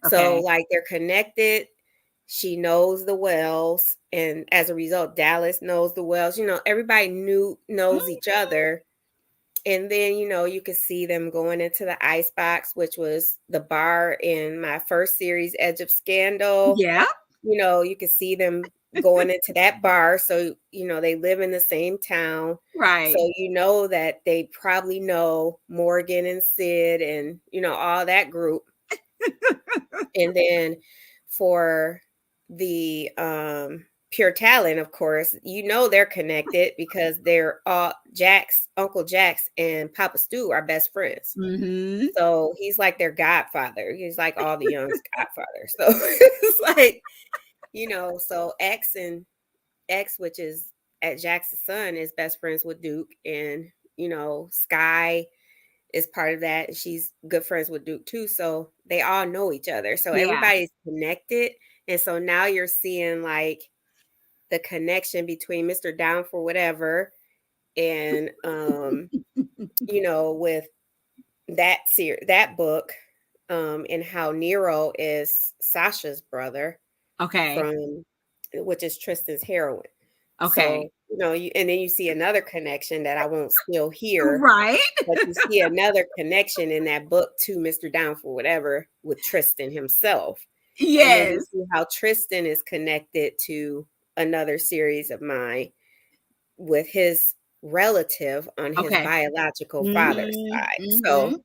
[SPEAKER 2] So,
[SPEAKER 1] Okay.
[SPEAKER 2] like, they're connected. She knows the Wells, and as a result, Dallas knows the Wells. Everybody knows each other. And then, you could see them going into the icebox, which was the bar in my first series, Edge of Scandal.
[SPEAKER 1] Yeah.
[SPEAKER 2] You could see them going into that bar. So, they live in the same town. So,
[SPEAKER 1] Right.
[SPEAKER 2] that they probably know Morgan and Sid and, all that group. And then for the pure talent, of course, they're connected because they're all Uncle Jax and Papa Stu are best friends.
[SPEAKER 1] Mhm.
[SPEAKER 2] So he's like their godfather. He's like all the young's godfather. So it's like, so X, which is at Jax's son, is best friends with Duke, and Sky is part of that. And she's good friends with Duke too. So they all know each other. So
[SPEAKER 1] Yeah.
[SPEAKER 2] everybody's connected. And so now you're seeing like the connection between Mr. Down for Whatever and with that book, and how Nero is Sasha's brother
[SPEAKER 1] Okay.
[SPEAKER 2] from which is Tristan's heroine.
[SPEAKER 1] Okay.
[SPEAKER 2] So, and then you see another connection that I won't still hear,
[SPEAKER 1] Right.
[SPEAKER 2] but you see another connection in that book to Mr. Down for Whatever with Tristan himself. And then you
[SPEAKER 1] Yes.
[SPEAKER 2] see how Tristan is connected to another series of mine with his relative on his
[SPEAKER 1] Okay.
[SPEAKER 2] biological father's
[SPEAKER 1] Mhm.
[SPEAKER 2] side. So
[SPEAKER 1] Mhm.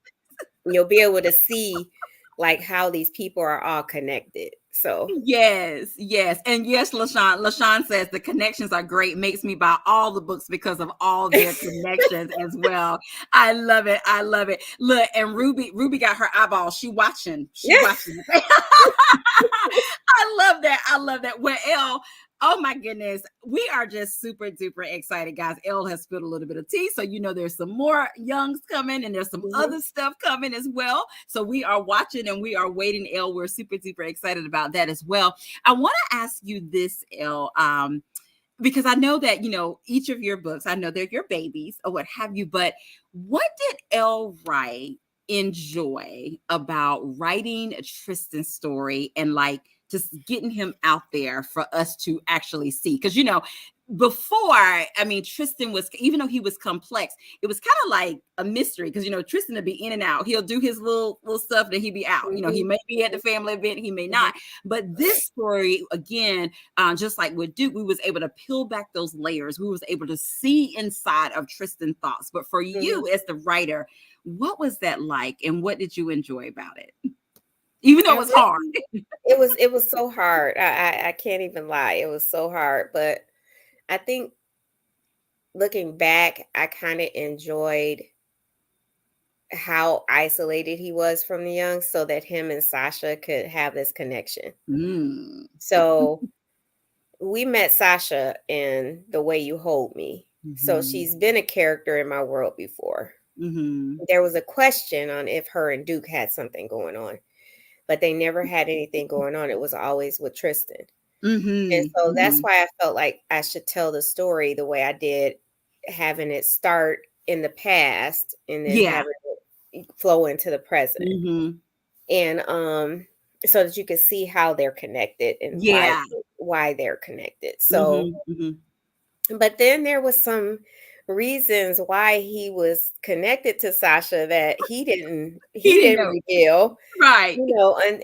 [SPEAKER 2] you'll be able to see like how these people are all connected. So
[SPEAKER 1] Yes, yes. And yes, LaShawn says the connections are great, makes me buy all the books because of all their connections as well. I love it. I love it. Look, and Ruby got her eyeball. She watching. She
[SPEAKER 2] yeah.
[SPEAKER 1] watching. I love that. I love that. Well, Elle, oh my goodness, we are just super duper excited, guys. Elle has spilled a little bit of tea, so there's some more youngs coming, and there's some
[SPEAKER 2] Mhm.
[SPEAKER 1] other stuff coming as well. So we are watching and we are waiting. Elle, we're super duper excited about that as well. I want to ask you this, Elle. Because I know that each of your books, I know they're your babies or what have you, but what did Elle Wright enjoy about writing Tristan's story and like just getting him out there for us to actually see? Because before, I mean, Tristan was, even though he was complex, it was kind of like a mystery because Tristan would be in and out. He'll do his little stuff, then he'd be out. He
[SPEAKER 2] Mhm.
[SPEAKER 1] may be at the family event, he may
[SPEAKER 2] Mhm.
[SPEAKER 1] not. But this story, again, just like with Duke, we was able to peel back those layers. We was able to see inside of Tristan's thoughts. But for
[SPEAKER 2] Mhm.
[SPEAKER 1] you as the writer, what was that like, and what did you enjoy about it? Even though
[SPEAKER 2] I
[SPEAKER 1] it was hard.
[SPEAKER 2] really it was so hard. I can't even lie. It was so hard, but I think looking back, I kind of enjoyed how isolated he was from the young so that him and Sasha could have this connection.
[SPEAKER 1] Mm.
[SPEAKER 2] So we met Sasha in The Way You Hold Me. So
[SPEAKER 1] Hmm.
[SPEAKER 2] she's been a character in my world before.
[SPEAKER 1] Hmm.
[SPEAKER 2] There was a question on if her and Duke had something going on, but they never had anything going on. It was always with Tristan. And
[SPEAKER 1] Hmm.
[SPEAKER 2] so that's
[SPEAKER 1] Hmm.
[SPEAKER 2] why I felt like I should tell the story the way I did, having it start in the past and then
[SPEAKER 1] Yeah.
[SPEAKER 2] having it flow into the present.
[SPEAKER 1] Mm-hmm.
[SPEAKER 2] And so that you can see how they're connected and
[SPEAKER 1] Yeah.
[SPEAKER 2] why they're connected. So,
[SPEAKER 1] Mm-hmm. Mm-hmm.
[SPEAKER 2] but then there was some reasons why he was connected to Sasha that
[SPEAKER 1] He
[SPEAKER 2] he
[SPEAKER 1] didn't
[SPEAKER 2] didn't
[SPEAKER 1] know.
[SPEAKER 2] reveal,
[SPEAKER 1] Right.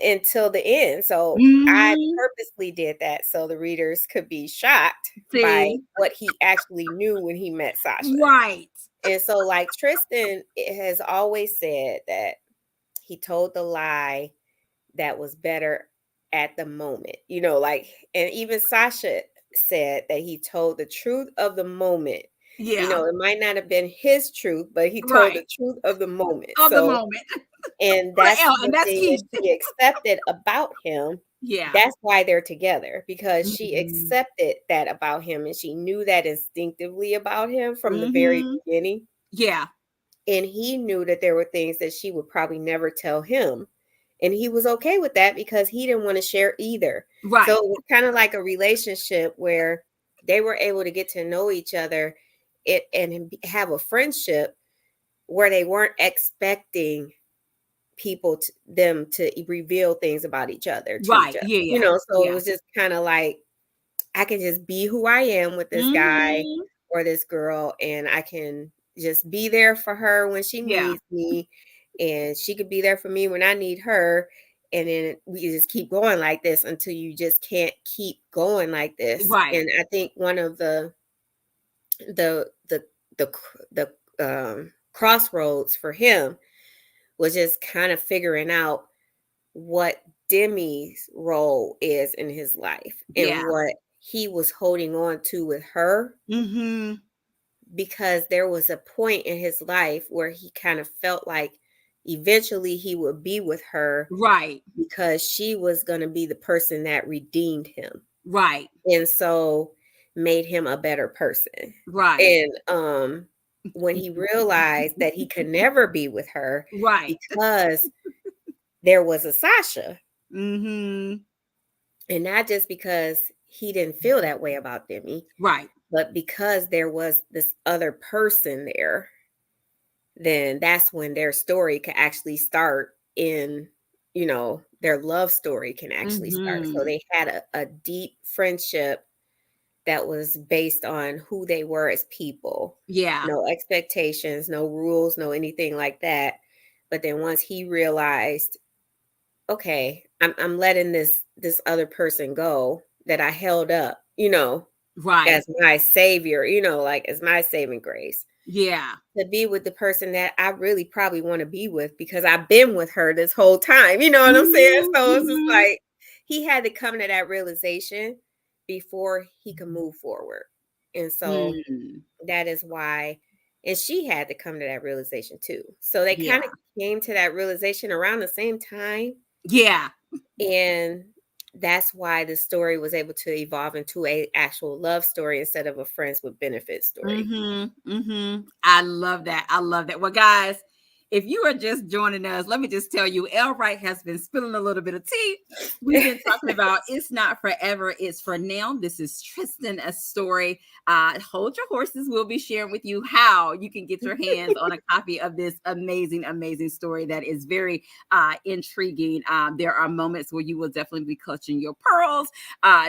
[SPEAKER 2] until the end. So I
[SPEAKER 1] Mm-hmm.
[SPEAKER 2] purposely did that so the readers could be shocked by
[SPEAKER 1] See?
[SPEAKER 2] what he actually knew when he met Sasha.
[SPEAKER 1] Right.
[SPEAKER 2] And so, like, Tristan has always said that he told the lie that was better at the moment, like, and even Sasha said that he told the truth of the moment.
[SPEAKER 1] Yeah.
[SPEAKER 2] It might not have been his truth, but he told
[SPEAKER 1] Right.
[SPEAKER 2] the truth of the moment.
[SPEAKER 1] Of the
[SPEAKER 2] So,
[SPEAKER 1] moment.
[SPEAKER 2] and
[SPEAKER 1] For
[SPEAKER 2] that's
[SPEAKER 1] L, and
[SPEAKER 2] one
[SPEAKER 1] that's
[SPEAKER 2] thing
[SPEAKER 1] key.
[SPEAKER 2] that she accepted about him.
[SPEAKER 1] Yeah.
[SPEAKER 2] That's why they're together, because she
[SPEAKER 1] Mm-hmm.
[SPEAKER 2] accepted that about him and she knew that instinctively about him from the very
[SPEAKER 1] Mm-hmm.
[SPEAKER 2] beginning.
[SPEAKER 1] Yeah.
[SPEAKER 2] And he knew that there were things that she would probably never tell him. And he was okay with that because he didn't want to share either. So
[SPEAKER 1] Right.
[SPEAKER 2] it was kind of like a relationship where they were able to get to know each other and have a friendship where they weren't expecting them to reveal things about each other to each
[SPEAKER 1] Right.
[SPEAKER 2] other.
[SPEAKER 1] Yeah. Yeah.
[SPEAKER 2] So it
[SPEAKER 1] Yeah.
[SPEAKER 2] was just kind of like, I can just be who I am with this guy
[SPEAKER 1] Mm-hmm.
[SPEAKER 2] or this girl, and I can just be there for her when she
[SPEAKER 1] Yeah.
[SPEAKER 2] needs me, and she could be there for me when I need her. And then we can just keep going like this until you just can't keep going like this.
[SPEAKER 1] Right.
[SPEAKER 2] And I think one of the the the crossroads for him was just kind of figuring out what Demi's role is in his life and
[SPEAKER 1] Yeah.
[SPEAKER 2] what he was holding on to with her,
[SPEAKER 1] Mm-hmm.
[SPEAKER 2] because there was a point in his life where he kind of felt like eventually he would be with her
[SPEAKER 1] Right.
[SPEAKER 2] because she was going to be the person that redeemed him,
[SPEAKER 1] Right.
[SPEAKER 2] and so made him a better person.
[SPEAKER 1] Right.
[SPEAKER 2] And when he realized that he could never be with her
[SPEAKER 1] Right.
[SPEAKER 2] because there was a Sasha,
[SPEAKER 1] Mm-hmm.
[SPEAKER 2] and not just because he didn't feel that way about Demi,
[SPEAKER 1] Right.
[SPEAKER 2] but because there was this other person there, then that's when their story can actually start their love story can actually start. So
[SPEAKER 1] Mm-hmm.
[SPEAKER 2] they had a deep friendship that was based on who they were as people.
[SPEAKER 1] Yeah.
[SPEAKER 2] No expectations, no rules, no anything like that. But then once he realized, okay, I'm letting this other person go that I held up,
[SPEAKER 1] Right.
[SPEAKER 2] as my savior, like as my saving grace,
[SPEAKER 1] Yeah.
[SPEAKER 2] to be with the person that I really probably want to be with because I've been with her this whole time. You know what I'm saying?
[SPEAKER 1] Mm-hmm.
[SPEAKER 2] So it's just
[SPEAKER 1] Mm-hmm.
[SPEAKER 2] like he had to come to that realization before he could move forward. And so
[SPEAKER 1] Mm.
[SPEAKER 2] that is why, and she had to come to that realization too. So they
[SPEAKER 1] Yeah.
[SPEAKER 2] kind of came to that realization around the same time.
[SPEAKER 1] Yeah.
[SPEAKER 2] And that's why the story was able to evolve into a actual love story instead of a friends with benefits story.
[SPEAKER 1] Mm-hmm. Mm-hmm. I love that. I love that. Well, guys, if you are just joining us, let me just tell you, Elle Wright has been spilling a little bit of tea. We've been talking about It's Not Forever, It's For Now. This is Tristan, a story. Hold your horses. We'll be sharing with you how you can get your hands on a copy of this amazing, amazing story that is very intriguing. There are moments where you will definitely be clutching your pearls.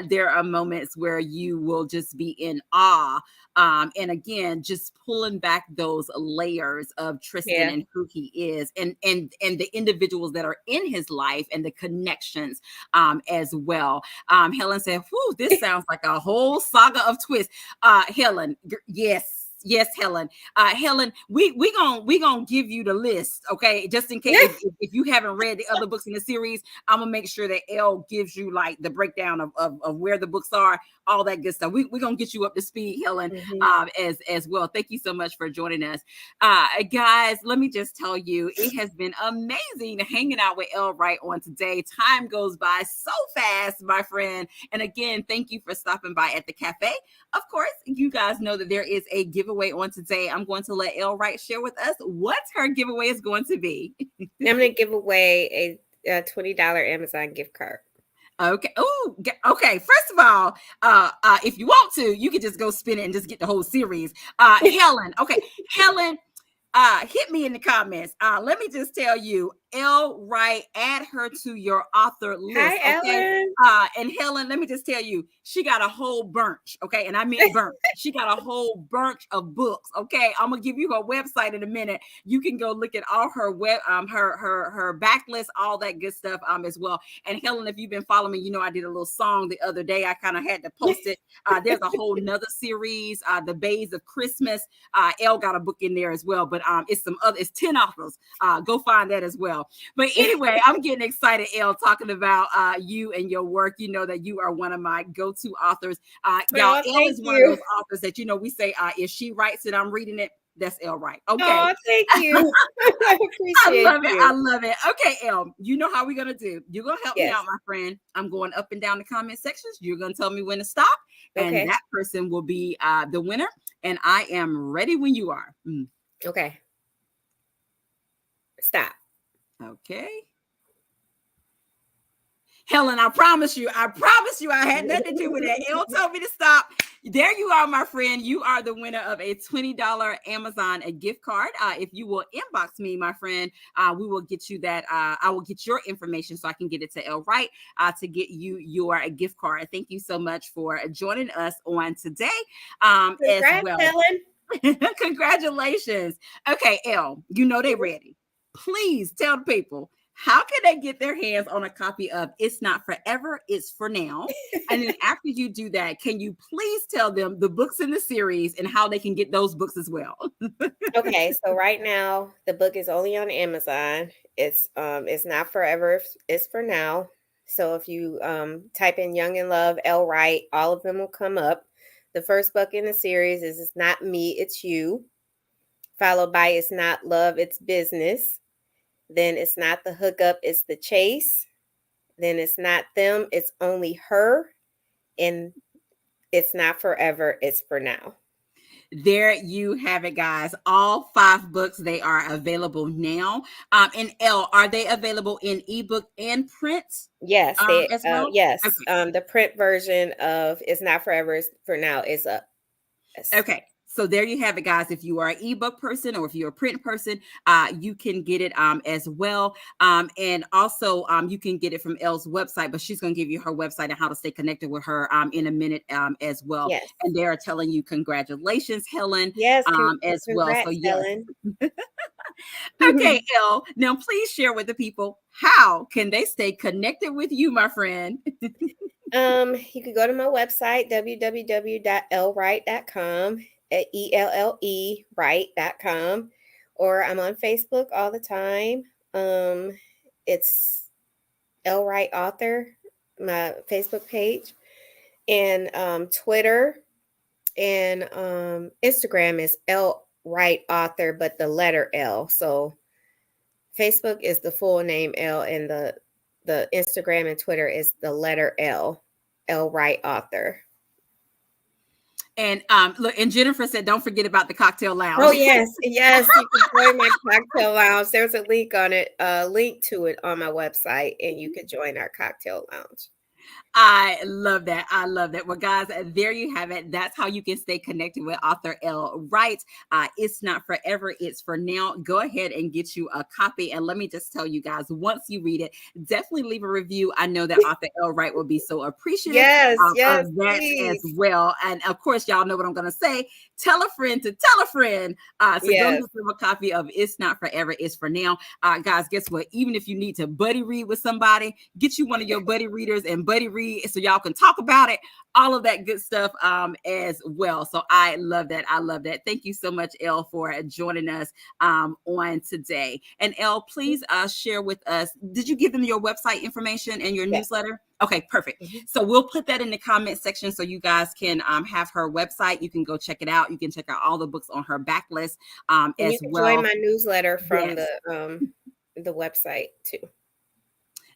[SPEAKER 1] There are moments where you will just be in awe. And again, just pulling back those layers of Tristan
[SPEAKER 2] Yeah.
[SPEAKER 1] and who he is, and the individuals that are in his life and the connections as well. Helen said, "Whew, this sounds like a whole saga of twists." Helen, yes. Yes, Helen. Helen, we gonna give you the list, okay? Just in case if you haven't read the other books in the series, I'm gonna make sure that Elle gives you like the breakdown of where the books are, all that good stuff. We're gonna get you up to speed, Helen, as well. Thank you so much for joining us. Guys, let me just tell you, it has been amazing hanging out with Elle Wright on today. Time goes by so fast, my friend. And again, thank you for stopping by at the cafe. Of course, you guys know that there is a giveaway on today. I'm going to let Elle Wright share with us what her giveaway is going to be.
[SPEAKER 2] I'm going to give away a $20 Amazon gift card.
[SPEAKER 1] Okay. Oh, okay. First of all, if you want to, you can just go spin it and just get the whole series. Helen. Okay. Helen, hit me in the comments. Let me just tell you, Elle Wright, add her to your author list,
[SPEAKER 2] Hi,
[SPEAKER 1] okay?
[SPEAKER 2] Ellen.
[SPEAKER 1] And Helen, let me just tell you, she got a whole bunch, okay? And I meant bunch. She got a whole bunch of books, okay? I'm gonna give you her website in a minute. You can go look at all her her backlist, all that good stuff, as well. And Helen, if you've been following me, you know I did a little song the other day. I kind of had to post it. There's a whole nother series, The Bays of Christmas. Elle got a book in there as well, but it's some other, it's 10 authors. Go find that as well. But anyway, I'm getting excited, Elle, talking about you and your work. You know that you are one of my go-to authors. Y'all,
[SPEAKER 2] Oh,
[SPEAKER 1] Elle
[SPEAKER 2] thank
[SPEAKER 1] is one of
[SPEAKER 2] you.
[SPEAKER 1] those authors that, you know, we say, if she writes it, I'm reading it. That's Elle Wright. Okay.
[SPEAKER 2] Oh, thank you. I
[SPEAKER 1] I
[SPEAKER 2] appreciate
[SPEAKER 1] love it.
[SPEAKER 2] you.
[SPEAKER 1] I love it. Okay, Elle, you know how we're going to do. You're going to help me
[SPEAKER 2] Yes.
[SPEAKER 1] out, my friend. I'm going up and down the comment sections. You're going to tell me when to stop. And
[SPEAKER 2] Okay.
[SPEAKER 1] that person will be the winner. And I am ready when you are.
[SPEAKER 2] Okay. Stop.
[SPEAKER 1] Okay. Helen, I promise you, I had nothing to do with that. Elle told me to stop. There you are, my friend. You are the winner of a $20 Amazon gift card. If you will inbox me, my friend, we will get you that. I will get your information so I can get it to Elle Wright to get you your gift card. Thank you so much for joining us on today as
[SPEAKER 2] Congrats,
[SPEAKER 1] well.
[SPEAKER 2] Ellen.
[SPEAKER 1] Congratulations. Okay, Elle, you know they're ready. Please tell the people, how can they get their hands on a copy of It's Not Forever, It's For Now? And then after you do that, can you please tell them the books in the series and how they can get those books as well?
[SPEAKER 2] Okay, so right now the book is only on Amazon. It's not forever, it's for now. So if you type in Young in Love, Elle Wright, all of them will come up. The first book in the series is It's Not Me, It's You, followed by It's Not Love, It's Business. Then It's Not the Hookup, It's the Chase. Then It's Not Them, It's Only Her. And It's Not Forever, It's For Now.
[SPEAKER 1] There you have it, guys. All 5 books, they are available now. And Elle, are they available in ebook and print?
[SPEAKER 2] Yes,
[SPEAKER 1] As well?
[SPEAKER 2] yes.
[SPEAKER 1] Okay.
[SPEAKER 2] The print version of It's Not Forever, It's For Now is up. Yes.
[SPEAKER 1] Okay. So there you have it, guys. If you are an ebook person or if you're a print person, you can get it as well. And also you can get it from Elle's website, but she's going to give you her website and how to stay connected with her in a minute as well.
[SPEAKER 2] Yes.
[SPEAKER 1] And they are telling you congratulations, Helen,
[SPEAKER 2] Yes.
[SPEAKER 1] as well. So
[SPEAKER 2] Congrats,
[SPEAKER 1] yes.
[SPEAKER 2] Ellen.
[SPEAKER 1] Okay, Elle. Now please share with the people, how can they stay connected with you, my friend?
[SPEAKER 2] You can go to my website, www.ellwright.com, at ELLE Wright.com, or I'm on Facebook all the time. It's Elle Wright Author, my Facebook page, and Twitter and Instagram is Elle Wright Author, but the letter L. So Facebook is the full name L, and the Instagram and Twitter is the letter L, Elle Wright Author.
[SPEAKER 1] And look, and Jennifer said, don't forget about the cocktail lounge.
[SPEAKER 2] Oh, yes. Yes. You can join my cocktail lounge. There's a link on it, link to it on my website, and you can join our cocktail lounge.
[SPEAKER 1] I love that. I love that. Well, guys, there you have it. That's how you can stay connected with author Elle Wright. It's not forever, it's for now. Go ahead and get you a copy. And let me just tell you guys, once you read it, definitely leave a review. I know that author Elle Wright will be so appreciative
[SPEAKER 2] Yes, yes,
[SPEAKER 1] of that
[SPEAKER 2] please.
[SPEAKER 1] as well. And of course, y'all know what I'm going to say. Tell a friend to tell a friend. So go
[SPEAKER 2] Yes.
[SPEAKER 1] get them a copy of It's Not Forever, It's For Now. Guys, guess what? Even if you need to buddy read with somebody, get you one of your buddy readers and buddy read so y'all can talk about it, all of that good stuff as well. So I love that. I love that. Thank you so much, Elle, for joining us on today. And Elle, please share with us, did you give them your website information and your newsletter? Okay, perfect. So we'll put that in the comment section so you guys can have her website. You can go check it out. You can check out all the books on her backlist
[SPEAKER 2] and
[SPEAKER 1] as
[SPEAKER 2] you can
[SPEAKER 1] well.
[SPEAKER 2] join my newsletter from the website too.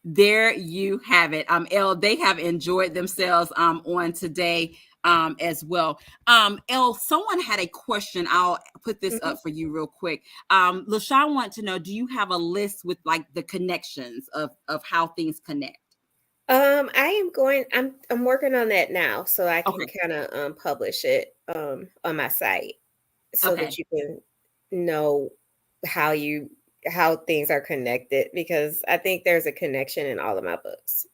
[SPEAKER 1] There you have it. Elle, they have enjoyed themselves on today as well. Elle, someone had a question. I'll put this up for you real quick. LaShawn wants to know, do you have a list with like the connections of how things connect?
[SPEAKER 2] I'm working on that now, so I can
[SPEAKER 1] Okay.
[SPEAKER 2] kind of publish it on my site so that you can know how how things are connected, because I think there's a connection in all of my books.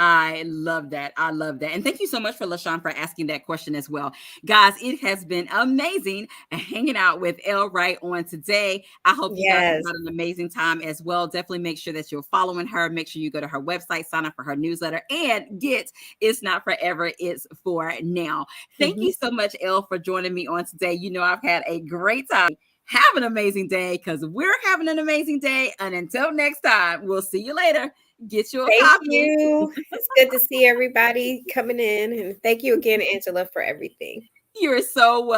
[SPEAKER 1] I love that. I love that. And thank you so much for LaShawn for asking that question as well. Guys, it has been amazing hanging out with Elle Wright on today. I hope you guys have
[SPEAKER 2] Yes.
[SPEAKER 1] had an amazing time as well. Definitely make sure that you're following her. Make sure you go to her website, sign up for her newsletter, and get It's Not Forever, It's For Now. Thank
[SPEAKER 2] Mhm.
[SPEAKER 1] you so much, Elle, for joining me on today. You know, I've had a great time. Have an amazing day because we're having an amazing day. And until next time, we'll see you later. Get you a
[SPEAKER 2] Thank
[SPEAKER 1] copy.
[SPEAKER 2] you. It's good to see everybody coming in. And thank you again, Angela, for everything.
[SPEAKER 1] You're so welcome.